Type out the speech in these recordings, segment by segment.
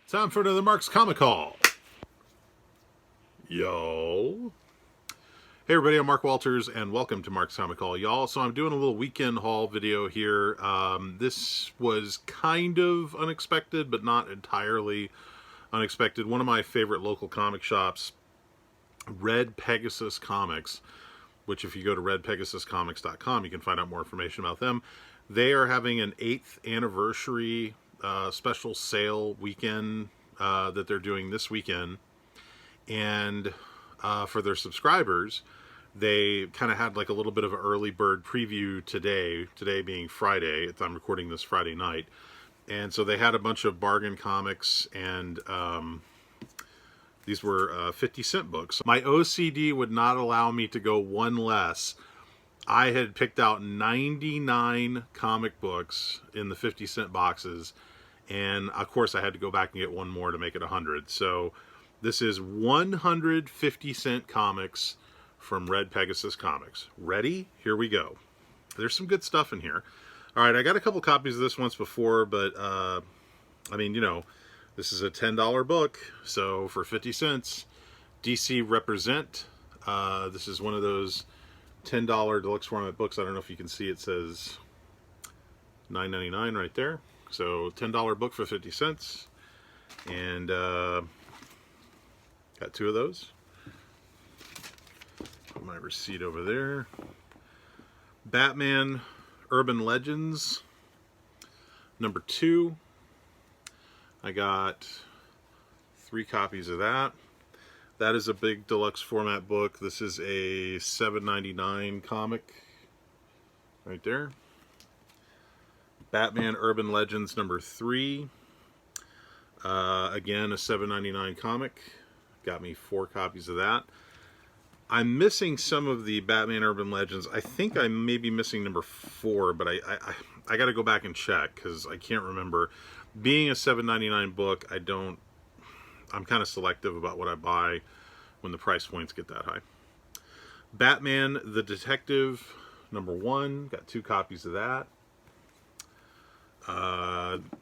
Time for another Mark's Comic Haul. Yo. Hey everybody, I'm Mark Walters, and welcome to Mark's Comic Haul, y'all. So I'm doing a little weekend haul video here. This was kind of unexpected, but not entirely unexpected. One of my favorite local comic shops, Red Pegasus Comics, which if you go to redpegasuscomics.com, you can find out more information about them. They are having an 8th anniversary special sale weekend that they're doing this weekend. And for their subscribers, they kind of had like a little bit of an early bird preview today being Friday. I'm recording this Friday night. And so they had a bunch of bargain comics, and these were 50-cent books. My OCD would not allow me to go one less. I had picked out 99 comic books in the 50-cent boxes, and of course I had to go back and get one more to make it 100. So this is 150-cent comics from Red Pegasus Comics. Ready? Here we go. There's some good stuff in here. All right, I got a couple copies of this once before, but I mean, you know, this is a $10 book, so for 50 cents, DC Represent. This is one of those $10 deluxe format books. I don't know if you can see, it says $9.99 right there. So $10 book for 50 cents. And got two of those. Put my receipt over there. Batman Urban Legends number 2. I got 3 copies of that. That is a big deluxe format book. This is a $7.99 comic right there. Batman Urban Legends number 3. Again, a $7.99 comic. Got me 4 copies of that. I'm missing some of the Batman Urban Legends. I think I may be missing number 4, but I got to go back and check because I can't remember. Being a $7.99 book, I'm kind of selective about what I buy when the price points get that high. Batman the Detective number 1. Got 2 copies of that.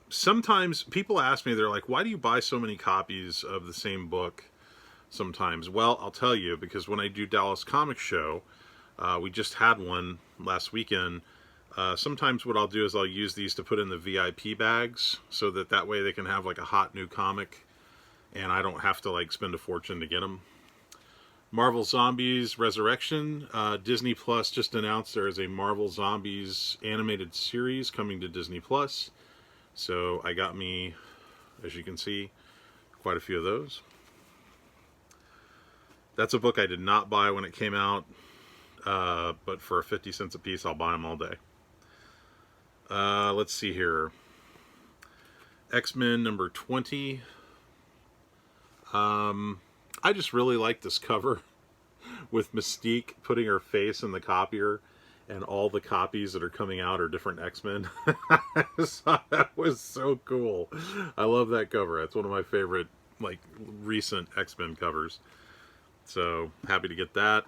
Sometimes people ask me, they're like, why do you buy so many copies of the same book sometimes? Well, I'll tell you, because when I do Dallas Comic Show, we just had one last weekend. Sometimes what I'll do is I'll use these to put in the VIP bags so that way they can have like a hot new comic and I don't have to like spend a fortune to get them. Marvel Zombies Resurrection. Disney Plus just announced there is a Marvel Zombies animated series coming to Disney Plus. So I got me, as you can see, quite a few of those. That's a book I did not buy when it came out, but for 50 cents a piece, I'll buy them all day. Let's see here. X-Men number 20. I just really like this cover with Mystique putting her face in the copier and all the copies that are coming out are different X-Men. I just thought that was so cool. I love that cover. That's one of my favorite, like, recent X-Men covers. So, happy to get that.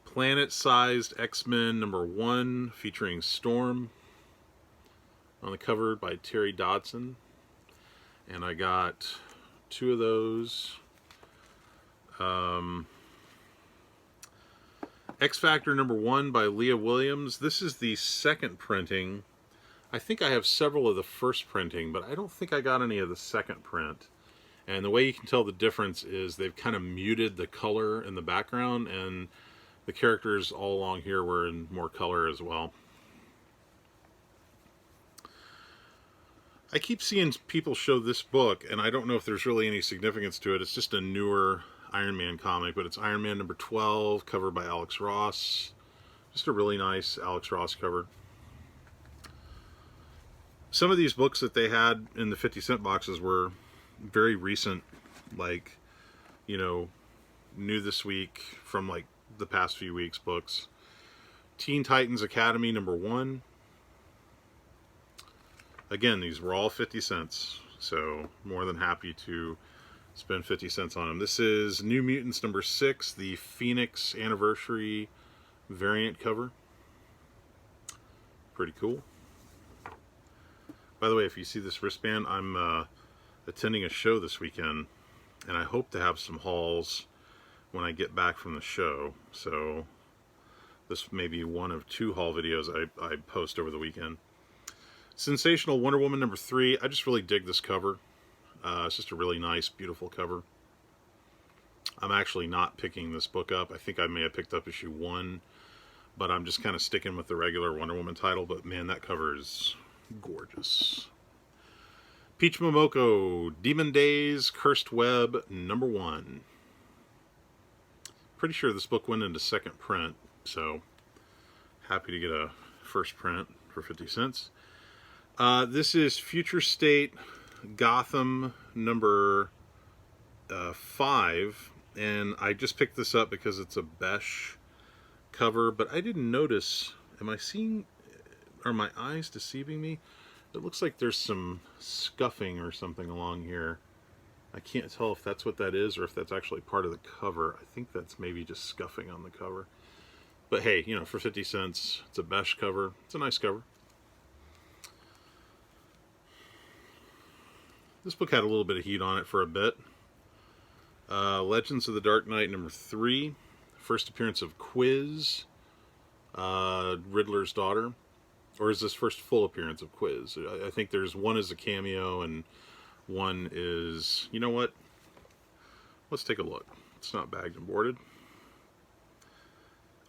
Planet-sized X-Men number 1 featuring Storm on the cover by Terry Dodson. And I got 2 of those. X-Factor number 1 by Leah Williams. This is the second printing. I think I have several of the first printing, but I don't think I got any of the second print. And the way you can tell the difference is they've kind of muted the color in the background, and the characters all along here were in more color as well. I keep seeing people show this book, and I don't know if there's really any significance to it. It's just a newer Iron Man comic, but it's Iron Man number 12, covered by Alex Ross. Just a really nice Alex Ross cover. Some of these books that they had in the 50-cent boxes were very recent, like, you know, new this week from like the past few weeks books. Teen Titans Academy number 1. Again, these were all 50 cents, so more than happy to spend 50 cents on them. This is New Mutants number 6, the Phoenix Anniversary variant cover. Pretty cool. By the way, if you see this wristband, I'm attending a show this weekend, and I hope to have some hauls when I get back from the show. So this may be one of 2 haul videos I post over the weekend. Sensational Wonder Woman number 3. I just really dig this cover. It's just a really nice, beautiful cover. I'm actually not picking this book up. I think I may have picked up issue 1, but I'm just kind of sticking with the regular Wonder Woman title. But man, that cover is gorgeous. Peach Momoko, Demon Days, Cursed Web, number 1. Pretty sure this book went into second print, so happy to get a first print for 50 cents. This is Future State Gotham number 5, and I just picked this up because it's a Besh cover, but I didn't notice, are my eyes deceiving me? It looks like there's some scuffing or something along here. I can't tell if that's what that is or if that's actually part of the cover. I think that's maybe just scuffing on the cover. But hey, you know, for 50 cents, it's a Besh cover. It's a nice cover. This book had a little bit of heat on it for a bit. Legends of the Dark Knight number 3. First appearance of Quiz, Riddler's daughter. Or is this first full appearance of Quiz? I think there's one as a cameo and one is... You know what? Let's take a look. It's not bagged and boarded.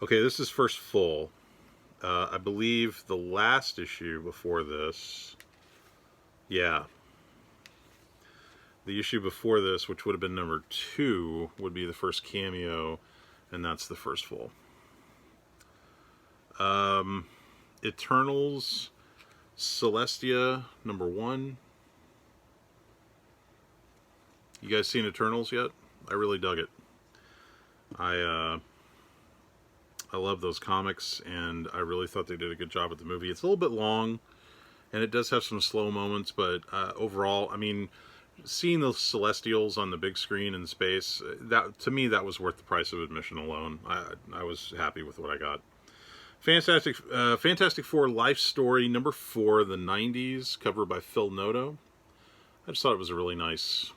Okay, this is first full. I believe the last issue before this... Yeah. The issue before this, which would have been number 2, would be the first cameo, and that's the first full. Eternals, Celestia, number 1. You guys seen Eternals yet? I really dug it. I love those comics, and I really thought they did a good job with the movie. It's a little bit long, and it does have some slow moments, but overall, I mean, seeing those Celestials on the big screen in space, that to me, that was worth the price of admission alone. I was happy with what I got. Fantastic Four Life Story number 4, the 90s, cover by Phil Noto. I just thought it was a really nice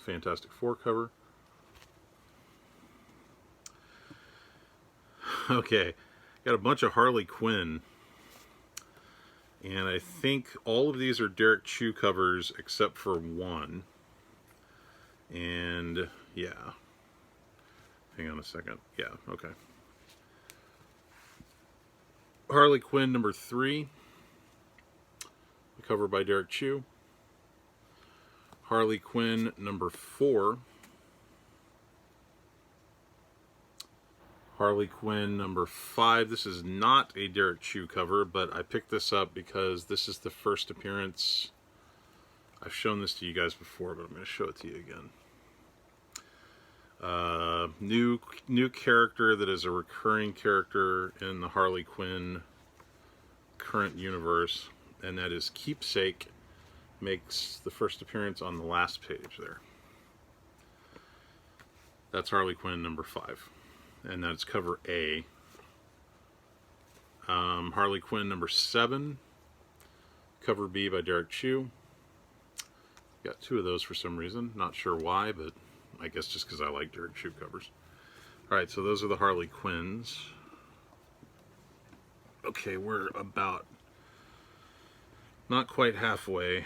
Fantastic Four cover. Okay, got a bunch of Harley Quinn. And I think all of these are Derek Chew covers except for one. And yeah. Hang on a second. Yeah, okay. Harley Quinn number 3. Cover by Derek Chew. Harley Quinn number 4. Harley Quinn number 5. This is not a Derek Chew cover, but I picked this up because this is the first appearance. I've shown this to you guys before, but I'm going to show it to you again. New character that is a recurring character in the Harley Quinn current universe, and that is Keepsake. Makes the first appearance on the last page there. That's Harley Quinn number 5, and that's cover A. Harley Quinn number 7, cover B by Derek Chew. Got 2 of those for some reason, not sure why, but I guess just because I like Derek Chew covers. Alright, so those are the Harley Quinns. Okay, we're about not quite halfway.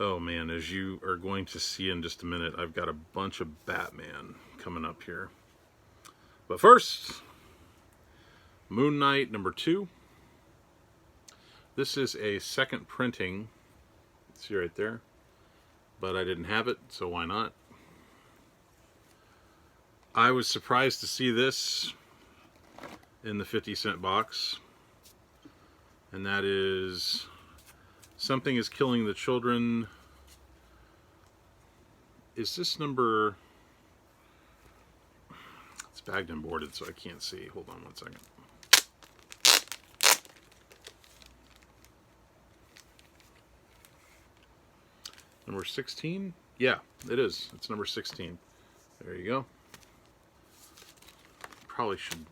Oh man, as you are going to see in just a minute, I've got a bunch of Batman coming up here. But first, Moon Knight number 2. This is a second printing. See right there. But I didn't have it, so why not? I was surprised to see this in the 50-cent box. And that is Something is Killing the Children. Is this number... It's bagged and boarded, so I can't see. Hold on one second. Number 16? Yeah, it is. It's number 16. There you go. Probably should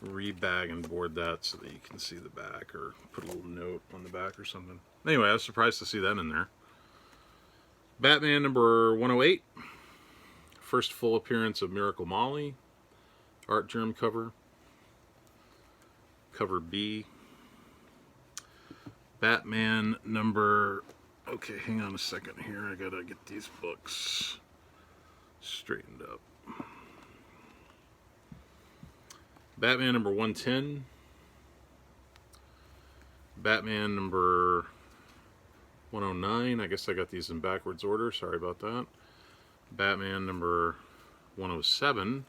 re-bag and board that so that you can see the back, or put a little note on the back or something. Anyway, I was surprised to see that in there. Batman number 108. First full appearance of Miracle Molly. Art germ cover. Cover B. Batman number... Okay, hang on a second here. I gotta get these books straightened up. Batman number 110. Batman number 109. I guess I got these in backwards order. Sorry about that. Batman number 107.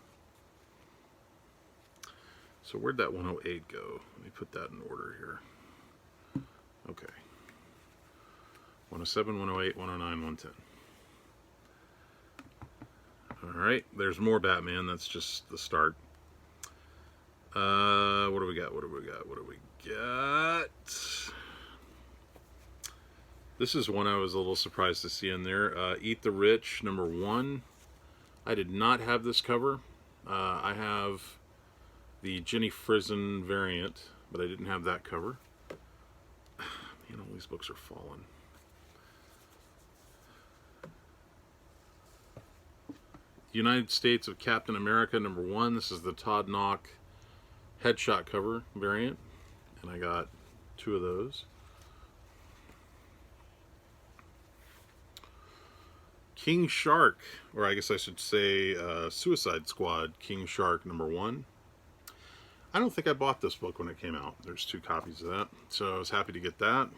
So where'd that 108 go? Let me put that in order here. Okay. 107, 108, 109, 110. Alright, there's more Batman. That's just the start. What do we got? What do we got? What do we got? This is one I was a little surprised to see in there. Eat the Rich, number 1. I did not have this cover. I have the Jenny Frison variant, but I didn't have that cover. Man, all these books are falling. United States of Captain America, number 1. This is the Todd Knock headshot cover variant, and I got 2 of those. King Shark, or I guess I should say Suicide Squad King Shark number 1. I don't think I bought this book when it came out. There's 2 copies of that, so I was happy to get that.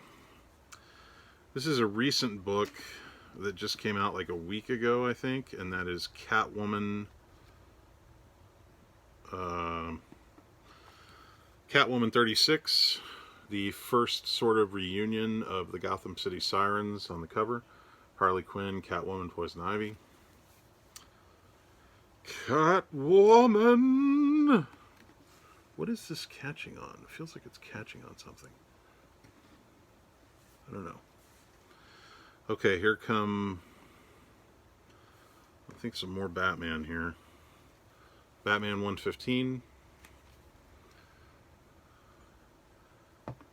This is a recent book that just came out like a week ago, I think, and that is Catwoman. Catwoman 36, the first sort of reunion of the Gotham City Sirens on the cover. Harley Quinn, Catwoman, Poison Ivy. Catwoman! What is this catching on? It feels like it's catching on something. I don't know. Okay, here come... I think some more Batman here. Batman 115.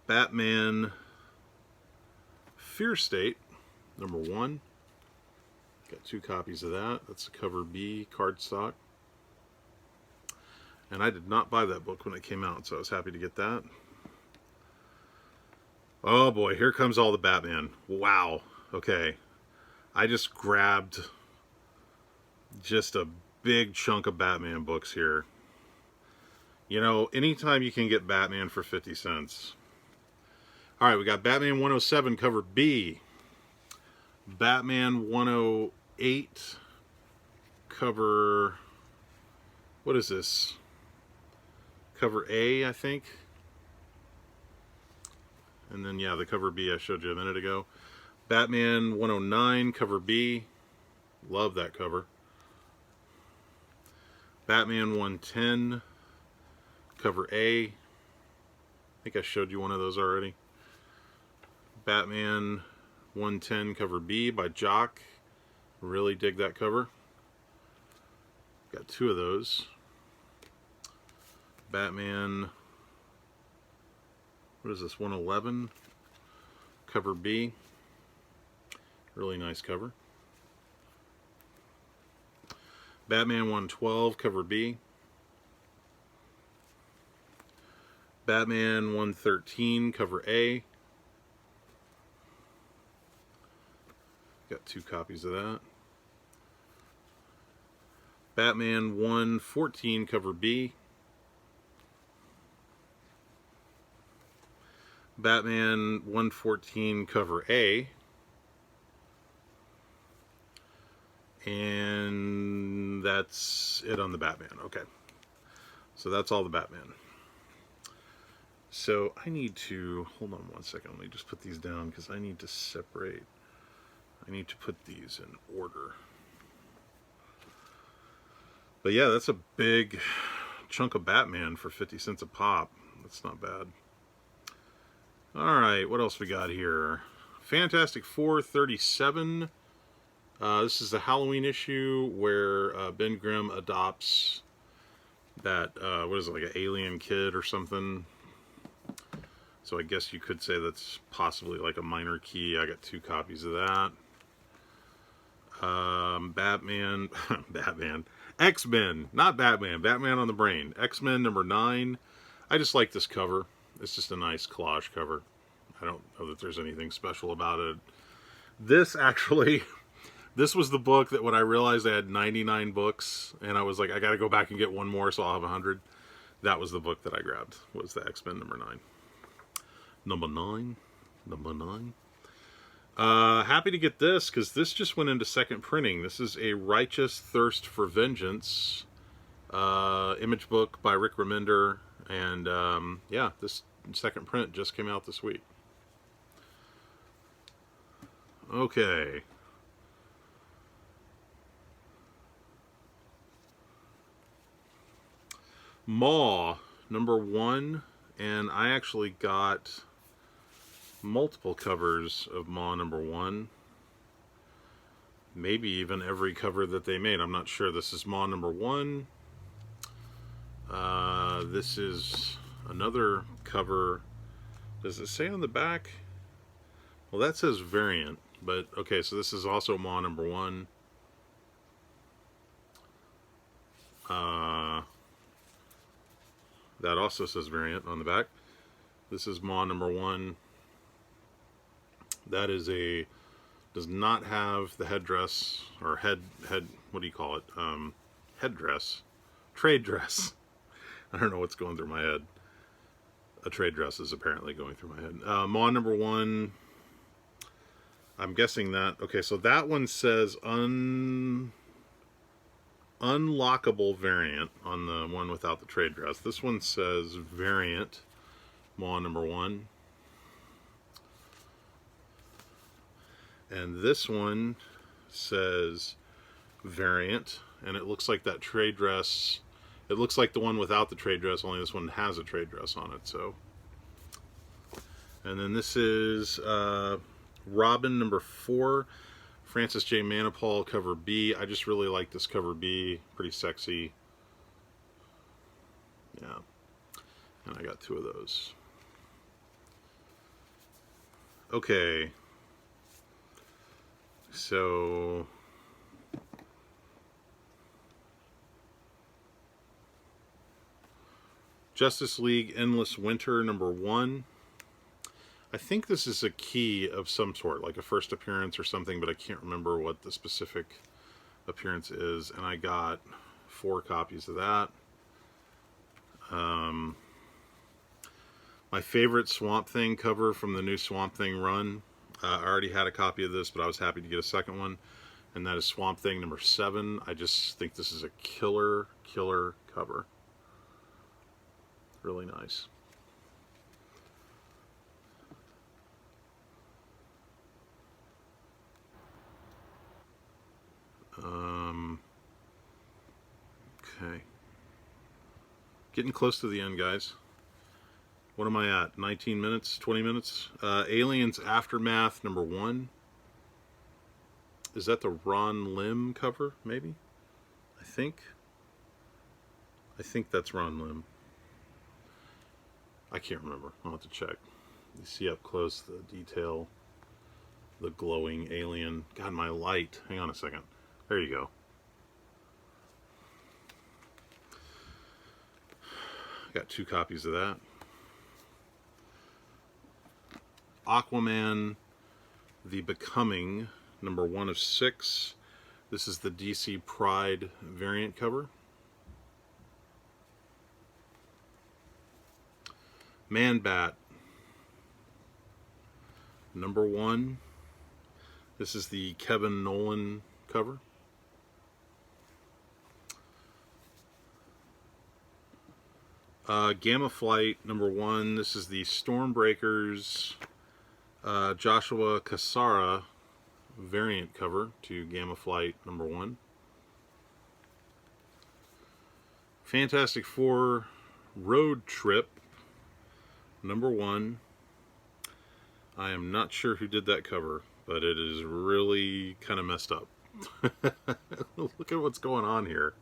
Batman Fear State, number 1. Got 2 copies of that. That's the cover B cardstock. And I did not buy that book when it came out, so I was happy to get that. Oh boy, here comes all the Batman. Wow. Okay. I just grabbed just a big chunk of Batman books here. You know, anytime you can get Batman for 50 cents. Alright, we got Batman 107 cover B. Batman 108 cover... What is this? Cover A, I think. And then, yeah, the cover B I showed you a minute ago. Batman 109 cover B. Love that cover. Batman 110 cover A. I think I showed you one of those already. Batman 110 cover B by Jock. Really dig that cover. Got 2 of those. Batman, what is this, 111 cover B. Really nice cover. Batman 112 cover B. Batman 113 cover A. Got 2 copies of that. Batman 114 cover B. Batman 114 cover A. And that's it on the Batman. Okay. So that's all the Batman. So I need to, hold on one second, let me just put these down because I need to separate. I need to put these in order. But yeah, that's a big chunk of Batman for 50 cents a pop. That's not bad. Alright, what else we got here? Fantastic Four 37. This is the Halloween issue where Ben Grimm adopts that, what is it, like an alien kid or something. So I guess you could say that's possibly like a minor key. I got 2 copies of that. Batman, Batman, X-Men, not Batman, Batman on the Brain. X-Men number 9. I just like this cover. It's just a nice collage cover. I don't know that there's anything special about it. This actually, this was the book that when I realized I had 99 books, and I was like, I got to go back and get one more so I'll have 100. That was the book that I grabbed, was the X-Men number 9. Number 9. Number 9. Happy to get this, because this just went into second printing. This is a Righteous Thirst for Vengeance image book by Rick Remender. And yeah, this second print just came out this week. Okay. Maw, number 1. And I actually got multiple covers of Maw number 1. Maybe even every cover that they made. I'm not sure. This is Maw number 1. This is another cover. Does it say on the back? Well, that says variant. But, okay, so this is also Maw number 1. That also says variant on the back. This is Maw number 1. That is a, does not have the headdress, or head, what do you call it? Headdress. Trade dress. I don't know what's going through my head. A trade dress is apparently going through my head. Maw number 1. I'm guessing that, okay, so that one says unlockable variant on the one without the trade dress. This one says variant, Maw number 1. And this one says variant, and it looks like that trade dress, it looks like the one without the trade dress, only this one has a trade dress on it, so. And then this is Robin number 4, Francis J. Manipal, cover B. I just really like this cover B, pretty sexy. Yeah, and I got 2 of those. Okay. So, Justice League Endless Winter number 1. I think this is a key of some sort, like a first appearance or something, but I can't remember what the specific appearance is. And I got 4 copies of that. My favorite Swamp Thing cover from the new Swamp Thing run. I already had a copy of this, but I was happy to get a second one. And that is Swamp Thing number 7. I just think this is a killer cover. Really nice. Okay. Getting close to the end, guys. What am I at? 19 minutes? 20 minutes? Aliens Aftermath number 1. Is that the Ron Lim cover, maybe? I think that's Ron Lim. I can't remember. I'll have to check. You see up close the detail. The glowing alien. God, my light. Hang on a second. There you go. Got 2 copies of that. Aquaman, The Becoming, number 1 of 6. This is the DC Pride variant cover. Man-Bat, number 1. This is the Kevin Nolan cover. Gamma Flight, number 1. This is the Stormbreakers Joshua Cassara variant cover to Gamma Flight number 1. Fantastic Four Road Trip number 1. I am not sure who did that cover, but it is really kind of messed up. Look at what's going on here.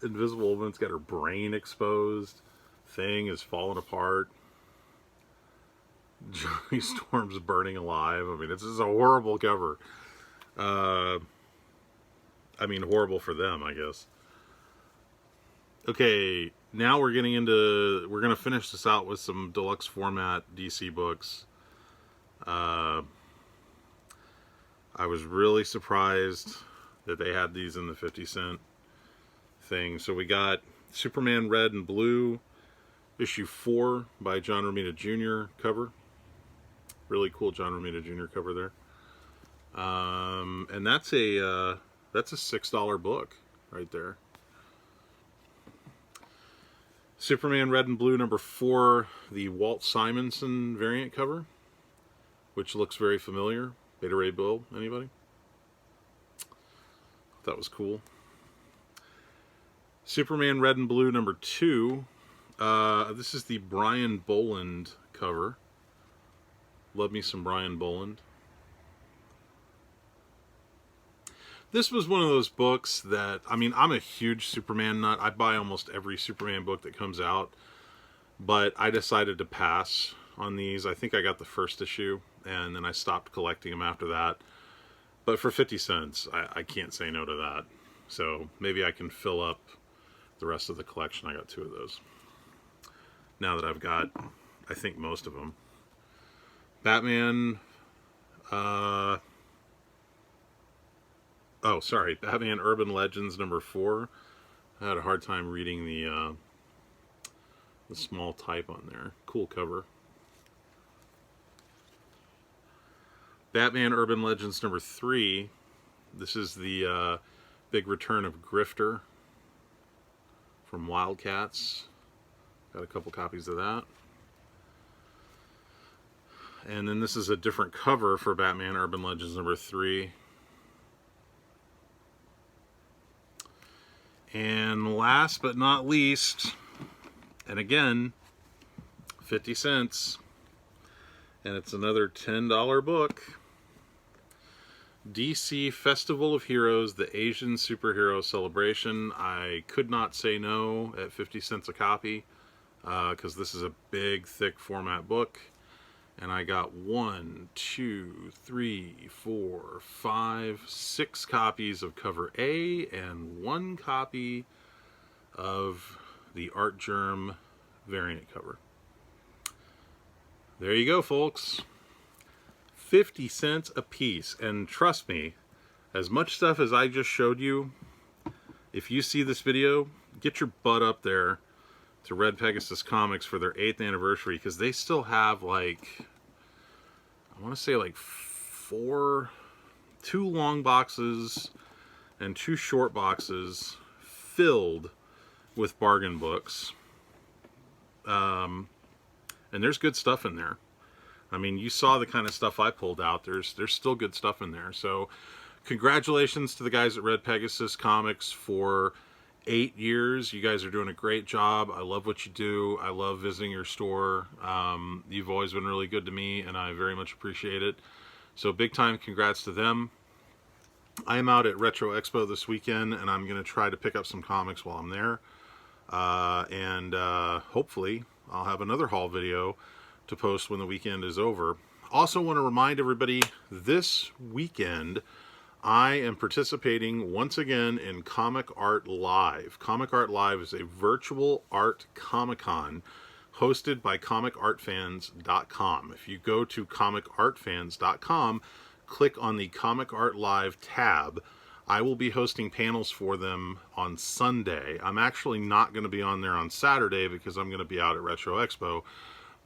Invisible Woman's got her brain exposed. Thing is falling apart. Johnny Storm's burning alive. I mean, it's just a horrible cover. I mean, horrible for them, I guess. Okay, now we're getting into... We're going to finish this out with some deluxe format DC books. I was really surprised that they had these in the 50-cent thing. So we got Superman Red and Blue, issue 4 by John Romita Jr. cover. Really cool John Romita Jr. cover there. And that's a $6 book right there. Superman Red and Blue number 4, the Walt Simonson variant cover, which looks very familiar. Beta Ray Bill, anybody? That was cool. Superman Red and Blue number 2. This is the Brian Boland cover. Love me some Brian Boland. This was one of those books that, I mean, I'm a huge Superman nut. I buy almost every Superman book that comes out. But I decided to pass on these. I think I got the first issue, and then I stopped collecting them after that. But for 50 cents, I can't say no to that. So maybe I can fill up the rest of the collection. I got 2 of those. Now that I've got, I think, most of them. Batman... Batman Urban Legends number 4. I had a hard time reading the small type on there. Cool cover. Batman Urban Legends number 3. This is the big return of Grifter from Wildcats. Got a couple copies of that. And then this is a different cover for Batman Urban Legends number 3. And last but not least, and again, 50 cents, and it's another $10 book, DC Festival of Heroes, the Asian Superhero Celebration. I could not say no at 50 cents a copy, because this is a big, thick format book. And I got 1, 2, 3, 4, 5, 6 copies of cover A and 1 copy of the Art Germ variant cover. There you go, folks. 50 cents a piece. And trust me, as much stuff as I just showed you, if you see this video, get your butt up there to Red Pegasus Comics for their 8th anniversary, because they still have, like, I want to say like 2 long boxes and 2 short boxes filled with bargain books. And there's good stuff in there. I mean, you saw the kind of stuff I pulled out. There's still good stuff in there. So congratulations to the guys at Red Pegasus Comics for 8 years. You guys are doing a great job. I love what you do. I love visiting your store. You've always been really good to me, and I very much appreciate it. So big time congrats to them. I am out at Retro Expo this weekend, and I'm going to try to pick up some comics while I'm there. And hopefully I'll have another haul video to post when the weekend is over. Also want to remind everybody, this weekend I am participating once again in Comic Art Live. Comic Art Live is a virtual art Comic-Con hosted by comicartfans.com. If you go to comicartfans.com, click on the Comic Art Live tab, I will be hosting panels for them on Sunday. I'm actually not going to be on there on Saturday because I'm going to be out at Retro Expo,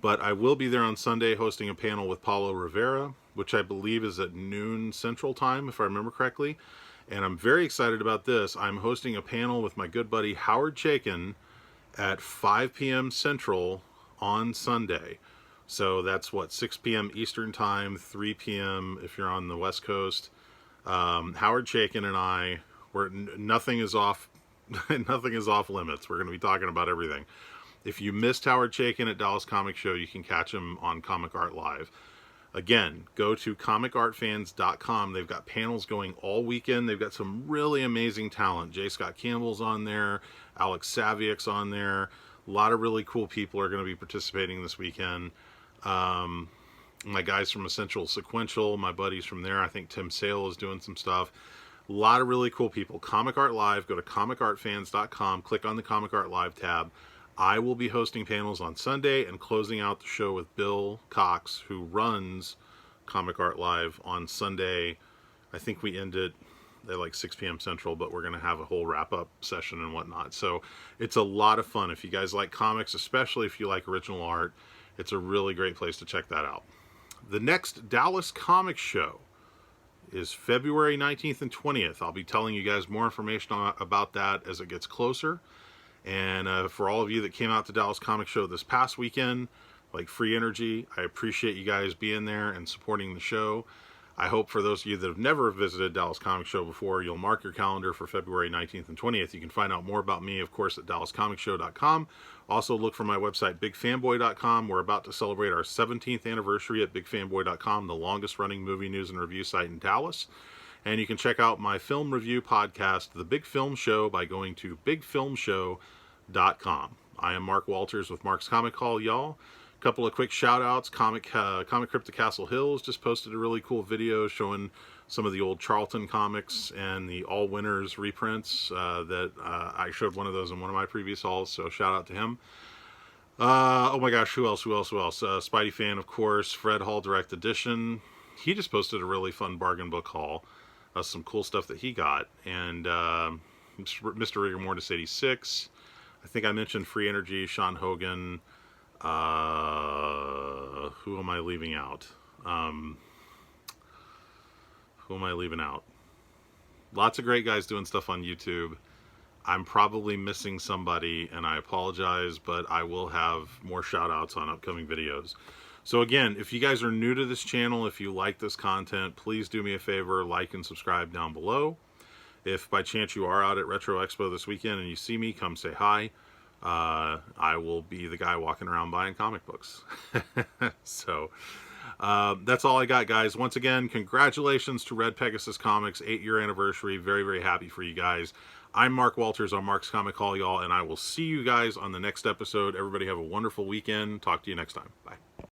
but I will be there on Sunday hosting a panel with Paulo Rivera, which I believe is at noon Central Time, if I remember correctly. And I'm very excited about this. I'm hosting a panel with my good buddy Howard Chaykin at 5 p.m. Central on Sunday. So that's what, 6 p.m. Eastern Time, 3 p.m. if you're on the West Coast. Howard Chaykin and I, nothing is off nothing is off limits. We're going to be talking about everything. If you missed Howard Chaykin at Dallas Comic Show, you can catch him on Comic Art Live. Again, go to comicartfans.com. They've got panels going all weekend. They've got some really amazing talent. J. Scott Campbell's on there. Alex Saviak's on there. A lot of really cool people are going to be participating this weekend. my guys from Essential Sequential, my buddies from there. I think Tim Sale is doing some stuff. A lot of really cool people. Comic Art Live, go to comicartfans.com, click on the Comic Art Live tab. I will be hosting panels on Sunday and closing out the show with Bill Cox, who runs Comic Art Live on Sunday. I think we end it at like 6 p.m. Central, but we're going to have a whole wrap-up session and whatnot. So it's a lot of fun. If you guys like comics, especially if you like original art, it's a really great place to check that out. The next Dallas Comics Show is February 19th and 20th. I'll be telling you guys more information about that as it gets closer. And for all of you that came out to Dallas Comics Show this past weekend, like Free Energy, I appreciate you guys being there and supporting the show. I hope for those of you that have never visited Dallas Comics Show before, you'll mark your calendar for February 19th and 20th. You can find out more about me, of course, at DallasComicsShow.com. Also, look for my website, BigFanboy.com. We're about to celebrate our 17th anniversary at BigFanboy.com, the longest-running movie news and review site in Dallas. And you can check out my film review podcast, The Big Film Show, by going to BigFilmShow.com. I am Mark Walters with Mark's Comic Hall, y'all. Couple of quick shout outs. Comic Crypto Castle Hills just posted a really cool video showing some of the old Charlton comics and the All Winners reprints that I showed one of those in one of my previous hauls, so shout out to him. Oh my gosh, who else? Spidey Fan, of course. Fred Hall Direct Edition. He just posted a really fun bargain book haul. Some cool stuff that he got. And Mr. Rigor Mortis 86. I think I mentioned Free Energy, Sean Hogan. Who am I leaving out? Lots of great guys doing stuff on YouTube. I'm probably missing somebody, and I apologize, but I will have more shout outs on upcoming videos. So again, if you guys are new to this channel, if you like this content, please do me a favor, like and subscribe down below. If by chance you are out at Retro Expo this weekend and you see me, come say hi. I will be the guy walking around buying comic books. So that's all I got, guys. Once again, congratulations to Red Pegasus Comics 8-year anniversary. Very, very happy for you guys. I'm Mark Walters on Mark's Comic Hall, y'all, and I will see you guys on the next episode. Everybody have a wonderful weekend. Talk to you next time. Bye.